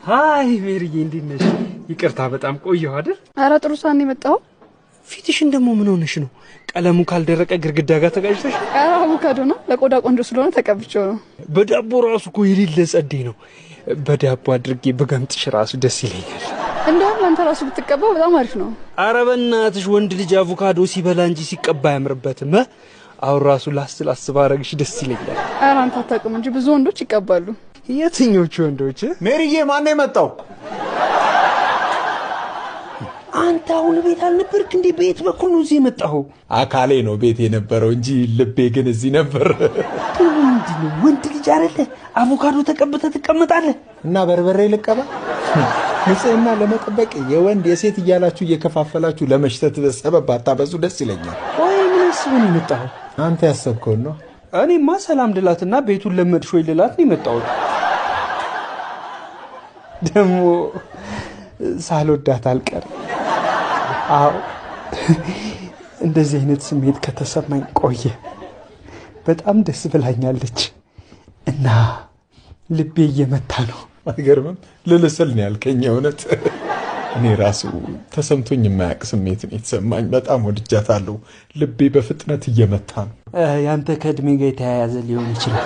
ሃይ ሜሪዬ እንዴት ነሽ? ይቅርታ በጣም ቆየሁ አይደል? ኧረ ጥሩ ሳን የመጣው ፊትሽን ደሞ ምን ሆነሽ ነው? ቀለሙ ካልደረቀ ግርግዳ ጋር ተጋጭተሽ? ኧረ አቮካዶ ነው ለቆዳ ቆንጆ ስለሆነ ተቀብቼው ነው። በዳቦ ራሱ እኮ የሌለ ጸዴ ነው። በዳቦ አድርጌ በገምጥሽ ራሱ ደስ ይለኛል። እንደውም አንተ ራሱ ብትቀባው በጣም አሪፍ ነው። ኧረ በእናትሽ ወንድ ልጅ አቮካዶ ሲበላ እንጂ ሲቀባ አያምርበትም። አሁን ራሱ ላስላስ ባረግሽ ደስ ይለኛል። ኧረ አንተ አታውቅም እንጂ ብዙ ወንዶች ይቀባሉ። የትኞቹ ወንዶች? ሜሪዬ ማን ነው የመጣው? አንተ አሁን ቤት አልነበርክ እንዴ? ቤት በኩል ነው እዚህ የመጣው? አካሌ ነው ቤት የነበረው እንጂ ልቤ ግን እዚህ ነበር። ምንድነው ወንድ ልጅ አይደለ? አቮካዶ ተቀብተህ ትቀመጣለህ? እና በርበሬ ልቀባ? ንጽህና ለመጠበቅ የወንድ የሴት እያላችሁ እየከፋፈላችሁ ለመሽተት ሰበብ አታበዙ ደስ ይለኛል። ወይ ምን አስበህ ነው የመጣኸው? አንተ ያሰብከው ነው። እኔማ ሰላም ልላትና ቤቱን ለመድሽ ወይ ልላት ነው የመጣሁት። ደሞ ሳልወዳት አልቀርም። አዎ እንደዚህ አይነት ስሜት ከተሰማኝ ቆየ። በጣም ደስ ብላኛለች እና ልቤ እየመታ ነው። አይገርምም? ልልስል ነው ያልከኝ እውነት። እኔ ራሱ ተሰምቶኝ የማያውቅ ስሜት ነው የተሰማኝ። በጣም ወድጃታለሁ። ልቤ በፍጥነት እየመታ ነው። ያንተ ከእድሜ ጋር የተያያዘ ሊሆን ይችላል።